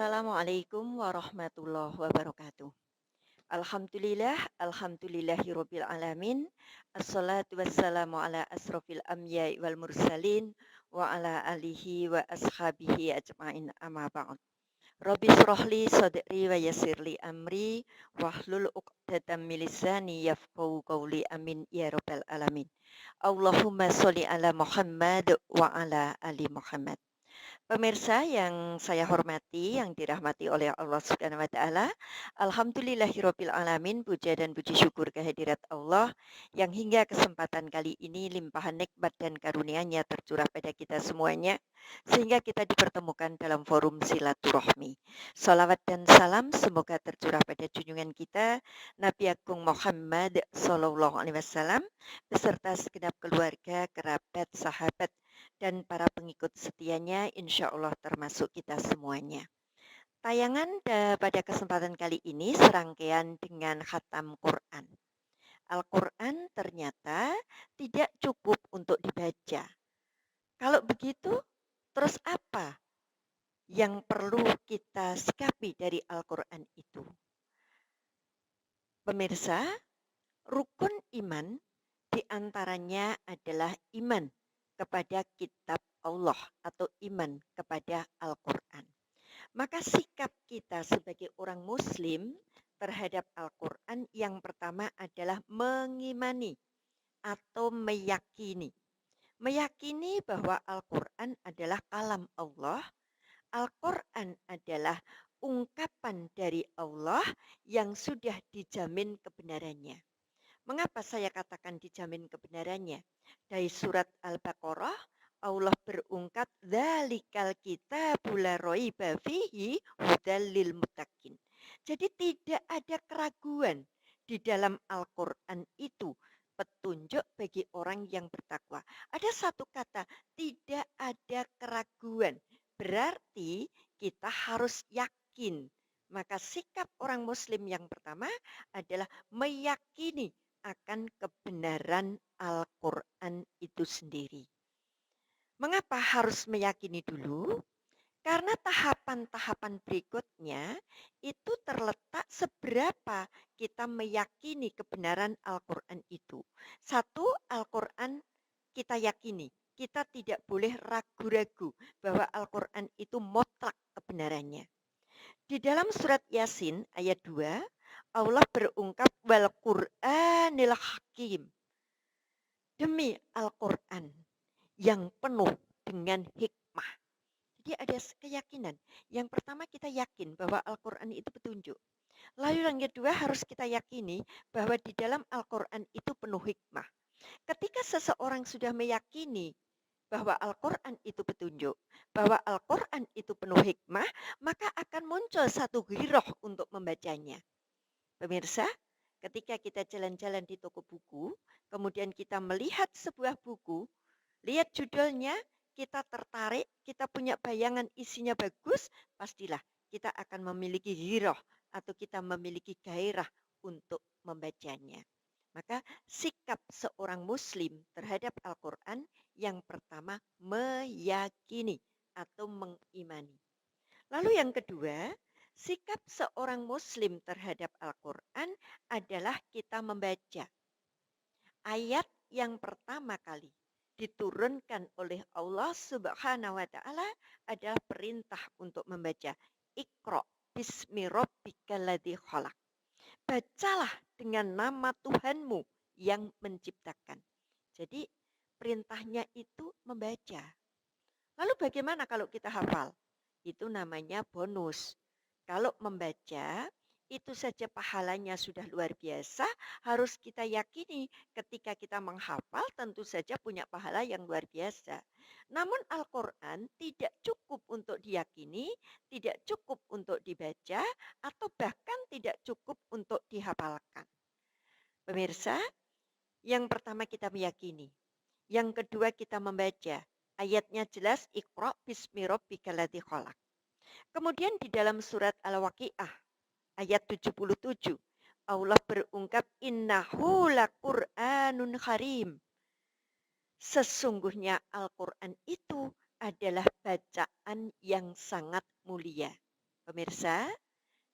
Assalamualaikum warahmatullahi wabarakatuh. Alhamdulillahirabbil alamin. Assalatu wassalamu ala asrofil anbiya'i wal mursalin wa ala alihi wa ashabihi ajmain amma ba'd. Rabbi shrahli sadri wa yassirli amri wahlul 'uqdatam min lisani yafqahu qawli amin ya rabbal alamin. Allahumma sholli ala Muhammad wa ala ali Muhammad. Pemirsa yang saya hormati, yang dirahmati oleh Allah Subhanahu wa taala, alhamdulillahirabbil alamin, puja dan puji syukur kehadirat Allah yang hingga kesempatan kali ini limpahan nikmat dan karunia-Nya tercurah pada kita semuanya sehingga kita dipertemukan dalam forum silaturahmi. Salawat dan salam semoga tercurah pada junjungan kita Nabi Agung Muhammad sallallahu alaihi wasallam beserta segenap keluarga, kerabat, sahabat dan para pengikut setianya insya Allah termasuk kita semuanya. Tayangan pada kesempatan kali ini serangkaian dengan khatam Quran. Al-Quran ternyata tidak cukup untuk dibaca. Kalau begitu, terus apa yang perlu kita sikapi dari Al-Quran itu? Pemirsa, rukun iman diantaranya adalah iman kepada kitab Allah atau iman kepada Al-Quran. Maka sikap kita sebagai orang Muslim terhadap Al-Quran yang pertama adalah mengimani atau meyakini. Meyakini bahwa Al-Quran adalah kalam Allah, Al-Quran adalah ungkapan dari Allah yang sudah dijamin kebenarannya. Mengapa saya katakan dijamin kebenarannya? Dari surat Al-Baqarah, Allah berungkap, "Dzalikal kitabul la raiba fihi hudal lil muttaqin." Jadi tidak ada keraguan di dalam Al-Quran itu, petunjuk bagi orang yang bertakwa. Ada satu kata, tidak ada keraguan. Berarti kita harus yakin. Maka sikap orang Muslim yang pertama adalah meyakini akan kebenaran Al-Quran itu sendiri. Mengapa harus meyakini dulu? Karena tahapan-tahapan berikutnya itu terletak seberapa kita meyakini kebenaran Al-Quran itu. Satu, Al-Quran kita yakini. Kita tidak boleh ragu-ragu bahwa Al-Quran itu mutlak kebenarannya. Di dalam surat Yasin ayat 2, Allah berungkap wal Qur'anil Hakim. Demi Al-Quran yang penuh dengan hikmah. Jadi ada keyakinan. Yang pertama kita yakin bahwa Al-Quran itu petunjuk. Lalu yang kedua harus kita yakini bahwa di dalam Al-Quran itu penuh hikmah. Ketika seseorang sudah meyakini bahwa Al-Quran itu petunjuk, bahwa Al-Quran itu penuh hikmah, maka akan muncul satu giroh untuk membacanya. Pemirsa, ketika kita jalan-jalan di toko buku, kemudian kita melihat sebuah buku, lihat judulnya, kita tertarik, kita punya bayangan isinya bagus, pastilah kita akan memiliki giroh atau kita memiliki gairah untuk membacanya. Maka sikap seorang Muslim terhadap Al-Quran yang pertama meyakini atau mengimani. Lalu yang kedua, sikap seorang Muslim terhadap Al-Quran adalah kita membaca. Ayat yang pertama kali diturunkan oleh Allah Subhanahu wa taala adalah perintah untuk membaca. Iqra bismi rabbikal ladzi khalaq. Bacalah dengan nama Tuhanmu yang menciptakan. Jadi perintahnya itu membaca. Lalu bagaimana kalau kita hafal? Itu namanya bonus. Kalau membaca, itu saja pahalanya sudah luar biasa, harus kita yakini ketika kita menghafal tentu saja punya pahala yang luar biasa. Namun Al-Quran tidak cukup untuk diyakini, tidak cukup untuk dibaca, atau bahkan tidak cukup untuk dihafalkan. Pemirsa, yang pertama kita meyakini, yang kedua kita membaca. Ayatnya jelas, Iqra bismi rabbikal ladzi khalaq. Kemudian di dalam surat Al-Waqiah ayat 77, Allah berungkap, innahu laqur'anun karim. Sesungguhnya Al-Quran itu adalah bacaan yang sangat mulia. Pemirsa,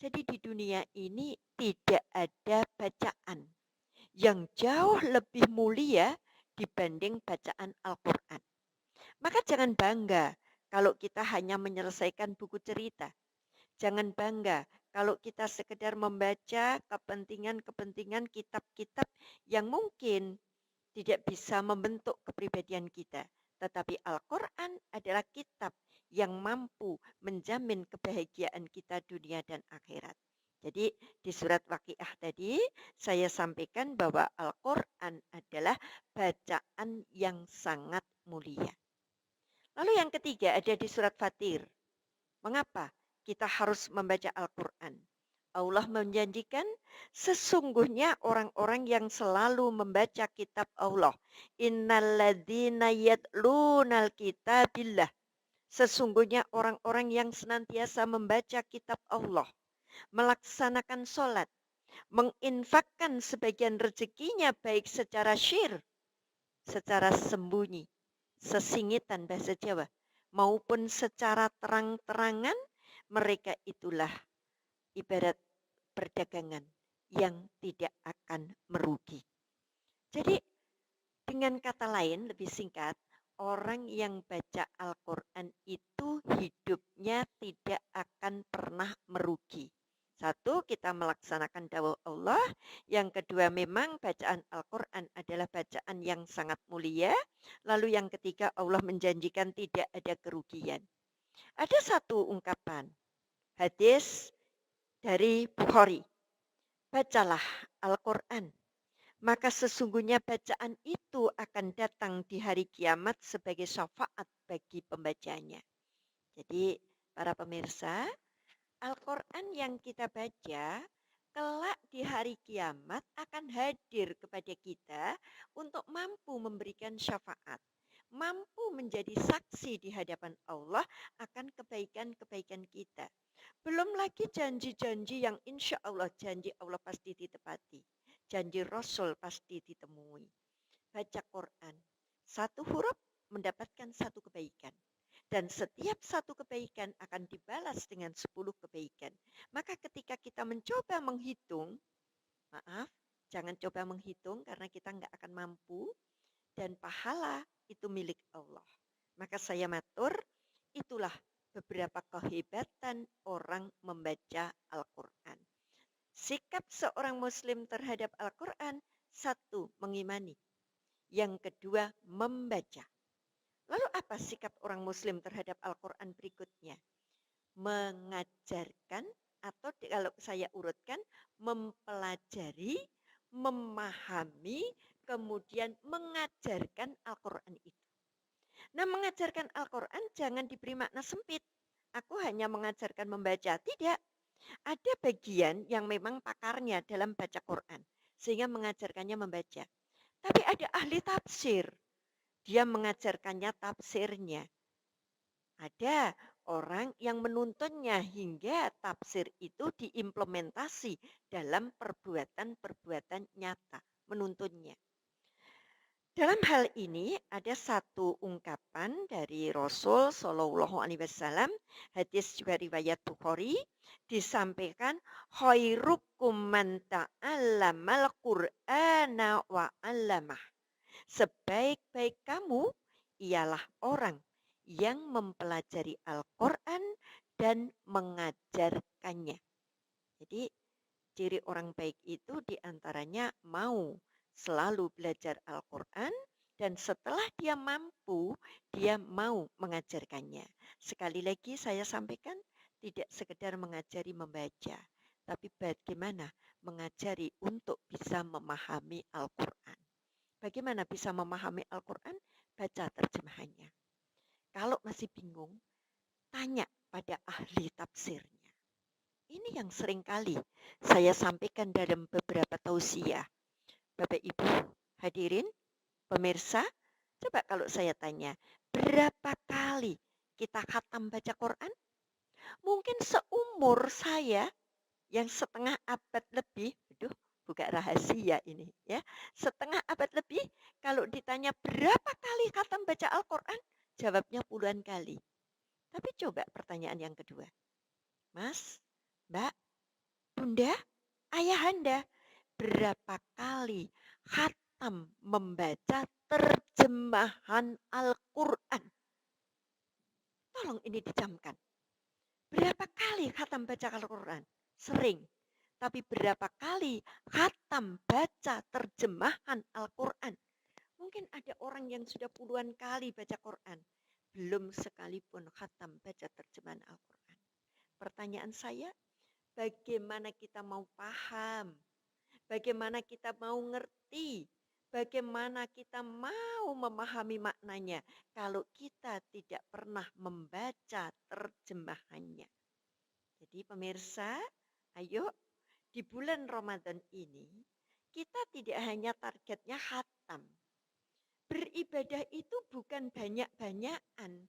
jadi di dunia ini tidak ada bacaan yang jauh lebih mulia dibanding bacaan Al-Quran. Maka jangan bangga kalau kita hanya menyelesaikan buku cerita. Jangan bangga kalau kita sekedar membaca kepentingan-kepentingan kitab-kitab yang mungkin tidak bisa membentuk kepribadian kita. Tetapi Al-Quran adalah kitab yang mampu menjamin kebahagiaan kita dunia dan akhirat. Jadi di surat Waqiah tadi saya sampaikan bahwa Al-Quran adalah bacaan yang sangat mulia. Lalu yang ketiga ada di surat Fatir. Mengapa kita harus membaca Al-Quran? Allah menjanjikan sesungguhnya orang-orang yang selalu membaca kitab Allah. Innalladzina yatlunal kitabillah. Sesungguhnya orang-orang yang senantiasa membaca kitab Allah, melaksanakan sholat, menginfakkan sebagian rezekinya baik secara secara sembunyi, sesingitan bahasa Jawa, maupun secara terang-terangan, mereka itulah ibarat perdagangan yang tidak akan merugi. Jadi dengan kata lain lebih singkat, orang yang baca Al-Quran itu hidupnya tidak akan pernah merugi. Satu, kita melaksanakan dawuh Allah. Yang kedua, memang bacaan Al-Quran adalah bacaan yang sangat mulia. Lalu yang ketiga, Allah menjanjikan tidak ada kerugian. Ada satu ungkapan, hadis dari Bukhari. Bacalah Al-Quran, maka sesungguhnya bacaan itu akan datang di hari kiamat sebagai syafaat bagi pembacanya. Jadi para pemirsa, Al-Quran yang kita baca kelak di hari kiamat akan hadir kepada kita untuk mampu memberikan syafaat, mampu menjadi saksi di hadapan Allah akan kebaikan-kebaikan kita. Belum lagi janji-janji yang insya Allah janji Allah pasti ditepati. Janji Rasul pasti ditemui. Baca Quran. Satu huruf mendapatkan satu kebaikan. Dan setiap satu kebaikan akan dibalas dengan 10 kebaikan. Maka ketika kita mencoba menghitung, maaf, jangan coba menghitung karena kita nggak akan mampu. Dan pahala itu milik Allah. Maka saya matur, itulah beberapa kehebatan orang membaca Al-Quran. Sikap seorang muslim terhadap Al-Quran, satu, mengimani. Yang kedua, membaca. Lalu apa sikap orang muslim terhadap Al-Quran berikutnya? Mengajarkan atau kalau saya urutkan, mempelajari, memahami, kemudian mengajarkan Al-Quran itu. Nah, mengajarkan Al-Quran jangan diberi makna sempit. Aku hanya mengajarkan membaca. Tidak. Ada bagian yang memang pakarnya dalam baca Quran. Sehingga mengajarkannya membaca. Tapi ada ahli tafsir. Dia mengajarkannya tafsirnya. Ada orang yang menuntunnya hingga tafsir itu diimplementasi dalam perbuatan-perbuatan nyata. Menuntunnya. Dalam hal ini ada satu ungkapan dari Rasul Shallallahu Alaihi Wasallam, hadis juga riwayat Bukhari, disampaikan khairukum man ta'allamal Qur'ana wa 'allamah. Sebaik-baik kamu ialah orang yang mempelajari Al-Quran dan mengajarkannya. Jadi ciri orang baik itu diantaranya mau selalu belajar Al-Quran dan setelah dia mampu, dia mau mengajarkannya. Sekali lagi saya sampaikan, tidak sekedar mengajari membaca, tapi bagaimana mengajari untuk bisa memahami Al-Quran. Bagaimana bisa memahami Al-Quran? Baca terjemahannya. Kalau masih bingung, tanya pada ahli tafsirnya. Ini yang seringkali saya sampaikan dalam beberapa tausiah. Bapak Ibu hadirin, pemirsa, coba kalau saya tanya, berapa kali kita khatam baca Quran? Mungkin seumur saya yang setengah abad lebih, aduh, buka rahasia ini ya, setengah abad lebih, kalau ditanya berapa kali khatam baca Al-Quran, jawabnya puluhan kali. Tapi coba pertanyaan yang kedua, Mas, Mbak, Bunda, Ayahanda, berapa kali khatam membaca terjemahan Al-Quran? Tolong ini dijamkan. Berapa kali khatam baca Al-Quran? Sering. Tapi berapa kali khatam baca terjemahan Al-Quran? Mungkin ada orang yang sudah puluhan kali baca Quran. Belum sekalipun khatam baca terjemahan Al-Quran. Pertanyaan saya, bagaimana kita mau paham? Bagaimana kita mau ngerti? Bagaimana kita mau memahami maknanya kalau kita tidak pernah membaca terjemahannya? Jadi pemirsa, ayo di bulan Ramadan ini kita tidak hanya targetnya khatam. Beribadah itu bukan banyak-banyakan.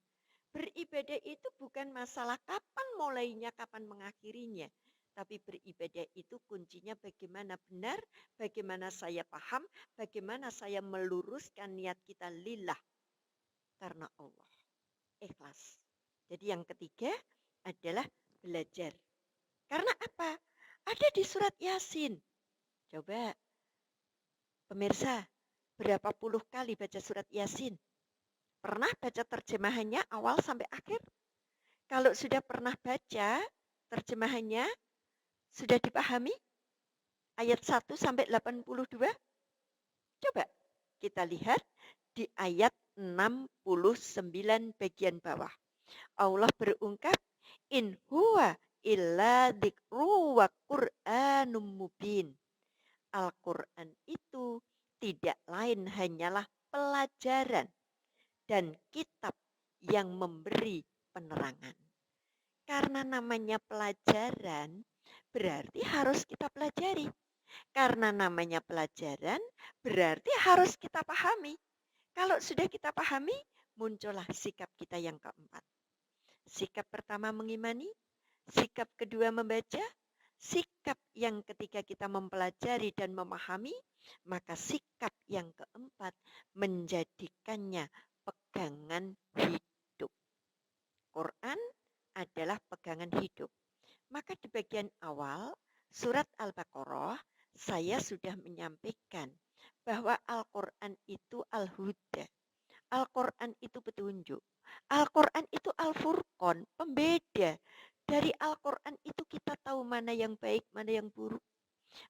Beribadah itu bukan masalah kapan mulainya, kapan mengakhirinya. Tapi beribadah itu kuncinya bagaimana benar, bagaimana saya paham, bagaimana saya meluruskan niat kita lillah karena Allah. Ikhlas. Jadi yang ketiga adalah belajar. Karena apa? Ada di surat Yasin. Coba pemirsa, berapa puluh kali baca surat Yasin? Pernah baca terjemahannya awal sampai akhir? Kalau sudah pernah baca terjemahannya, sudah dipahami ayat 1 sampai 82? Coba kita lihat di ayat 69 bagian bawah. Allah berungkap, in huwa illa dzikru wa qur'anum mubin. Al-Quran itu tidak lain hanyalah pelajaran dan kitab yang memberi penerangan. Karena namanya pelajaran, berarti harus kita pelajari. Karena namanya pelajaran, berarti harus kita pahami. Kalau sudah kita pahami, muncullah sikap kita yang keempat. Sikap pertama mengimani, sikap kedua membaca, sikap yang ketiga kita mempelajari dan memahami, maka sikap yang keempat menjadikannya pegangan hidup. Quran adalah pegangan hidup. Maka di bagian awal surat Al-Baqarah saya sudah menyampaikan bahwa Al-Quran itu Al-Huda. Al-Quran itu petunjuk. Al-Quran itu Al-Furqan, pembeda. Dari Al-Quran itu kita tahu mana yang baik, mana yang buruk,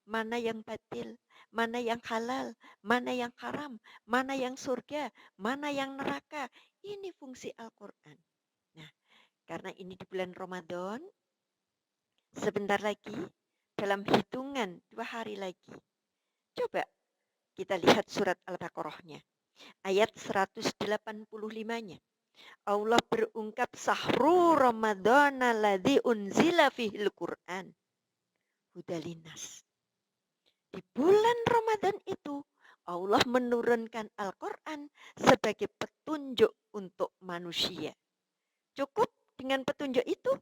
mana yang batil, mana yang halal, mana yang haram, mana yang surga, mana yang neraka. Ini fungsi Al-Quran. Nah, karena ini di bulan Ramadan, sebentar lagi, dalam hitungan 2 hari lagi. Coba kita lihat surat Al-Baqarahnya. Ayat 185-nya. Allah berungkap sahru Ramadan alladzi unzila fihil Qur'an hudalinas. Di bulan Ramadan itu Allah menurunkan Al-Quran sebagai petunjuk untuk manusia. Cukup dengan petunjuk itu?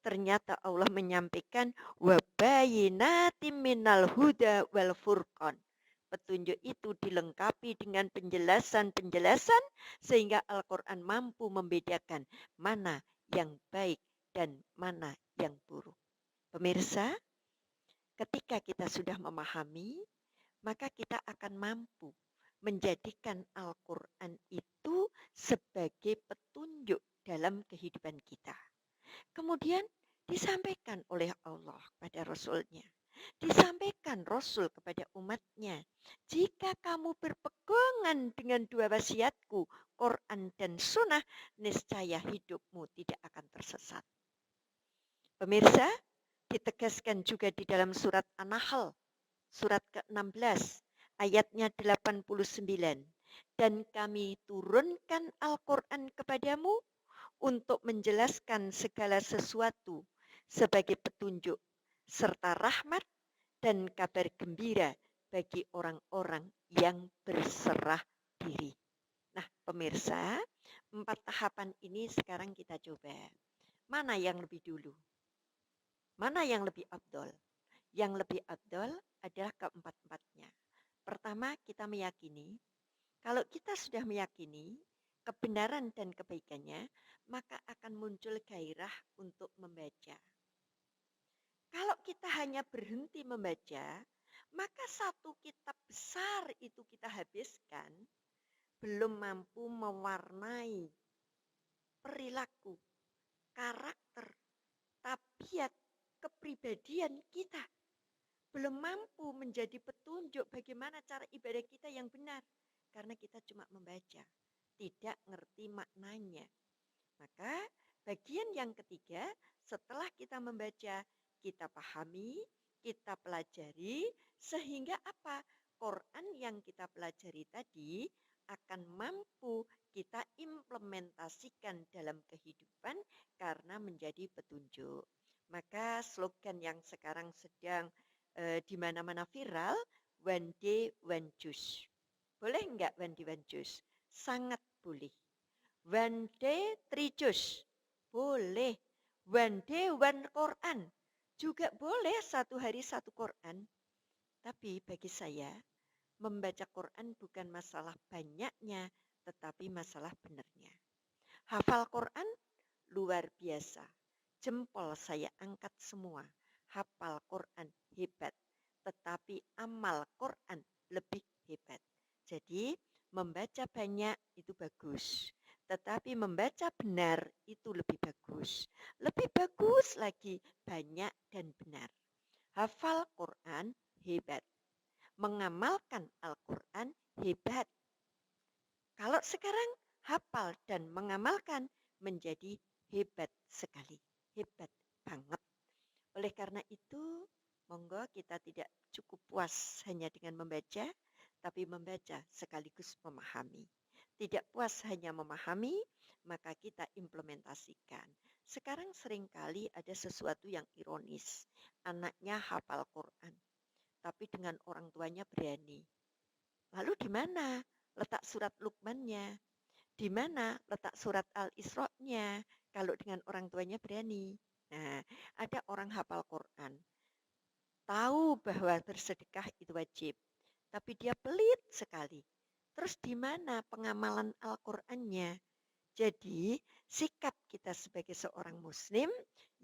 Ternyata Allah menyampaikan wabayinatim minal huda wal furqan. Petunjuk itu dilengkapi dengan penjelasan-penjelasan sehingga Al-Quran mampu membedakan mana yang baik dan mana yang buruk. Pemirsa, ketika kita sudah memahami, maka kita akan mampu menjadikan Al-Quran itu sebagai petunjuk dalam kehidupan kita. Kemudian disampaikan oleh Allah pada Rasul-Nya. Disampaikan Rasul kepada umatnya. Jika kamu berpegangan dengan dua wasiatku, Quran dan Sunnah, niscaya hidupmu tidak akan tersesat. Pemirsa, ditegaskan juga di dalam surat An-Nahl, surat ke-16, ayatnya 89. Dan kami turunkan Al-Quran kepadamu untuk menjelaskan segala sesuatu sebagai petunjuk serta rahmat dan kabar gembira bagi orang-orang yang berserah diri. Nah, pemirsa, 4 tahapan ini sekarang kita coba. Mana yang lebih dulu? Mana yang lebih afdol? Yang lebih afdol adalah keempat-empatnya. Pertama, kita meyakini. Kalau kita sudah meyakini kebenaran dan kebaikannya, maka akan muncul gairah untuk membaca. Kalau kita hanya berhenti membaca, maka satu kitab besar itu kita habiskan, belum mampu mewarnai perilaku, karakter, tabiat, kepribadian kita. Belum mampu menjadi petunjuk bagaimana cara ibadah kita yang benar. Karena kita cuma membaca, tidak ngerti maknanya. Maka bagian yang ketiga, setelah kita membaca, kita pahami, kita pelajari, sehingga apa? Quran yang kita pelajari tadi akan mampu kita implementasikan dalam kehidupan karena menjadi petunjuk. Maka slogan yang sekarang sedang di mana-mana viral, one day one juice. Boleh enggak one day one juice? Sangat boleh. One day three juice. Boleh. One day one Quran. Juga boleh satu hari satu Quran. Tapi bagi saya, membaca Quran bukan masalah banyaknya, tetapi masalah benarnya. Hafal Quran luar biasa. Jempol saya angkat semua. Hafal Quran hebat. Tetapi amal Quran lebih hebat. Jadi membaca banyak itu bagus. Tetapi membaca benar itu lebih bagus. Lebih bagus lagi banyak dan benar. Hafal Quran hebat. Mengamalkan Al-Quran hebat. Kalau sekarang hafal dan mengamalkan menjadi hebat sekali. Hebat banget. Oleh karena itu, monggo kita tidak cukup puas hanya dengan membaca, tapi membaca sekaligus memahami. Tidak puas hanya memahami, maka kita implementasikan. Sekarang seringkali ada sesuatu yang ironis. Anaknya hafal Quran, tapi dengan orang tuanya berani. Lalu di mana letak surat Luqmannya? Di mana letak surat Al-Isra-nya kalau dengan orang tuanya berani? Nah, ada orang hafal Quran, tahu bahwa bersedekah itu wajib, tapi dia pelit sekali. Terus di mana pengamalan Al-Qur'annya? Jadi, sikap kita sebagai seorang muslim,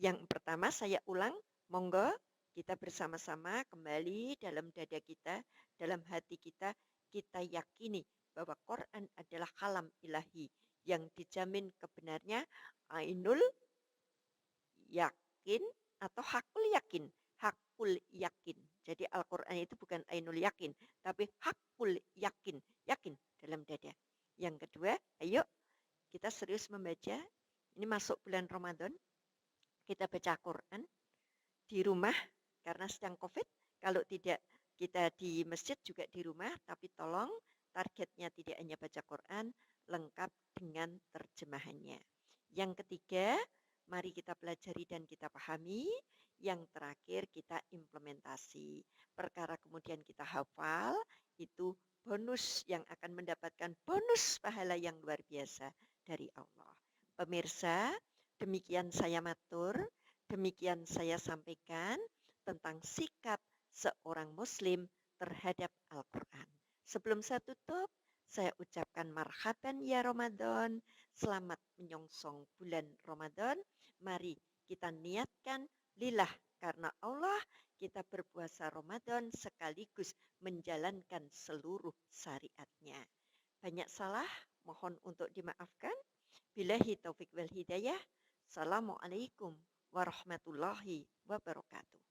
yang pertama saya ulang, monggo kita bersama-sama kembali dalam dada kita, dalam hati kita, kita yakini bahwa Quran adalah kalam ilahi yang dijamin kebenarnya, ainul yakin atau hakul yakin. Hakul yakin. Jadi Al-Quran itu bukan ainul yakin, tapi hakul yakin. Yakin dalam dada. Yang kedua, ayo kita serius membaca. Ini masuk bulan Ramadan. Kita baca Quran di rumah karena sedang COVID. Kalau tidak kita di masjid juga di rumah, tapi tolong targetnya tidak hanya baca Quran, lengkap dengan terjemahannya. Yang ketiga, mari kita pelajari dan kita pahami. Yang terakhir kita implementasi. Perkara kemudian kita hafal, itu bonus yang akan mendapatkan bonus pahala yang luar biasa dari Allah. Pemirsa, demikian saya matur, demikian saya sampaikan tentang sikap seorang muslim terhadap Al-Quran. Sebelum saya tutup, saya ucapkan marhaban ya Ramadan, selamat menyongsong bulan Ramadan. Mari kita niatkan lillah karena Allah, kita berpuasa Ramadan sekaligus menjalankan seluruh syariatnya. Banyak salah, mohon untuk dimaafkan. Billahi taufik wal hidayah. Assalamualaikum warahmatullahi wabarakatuh.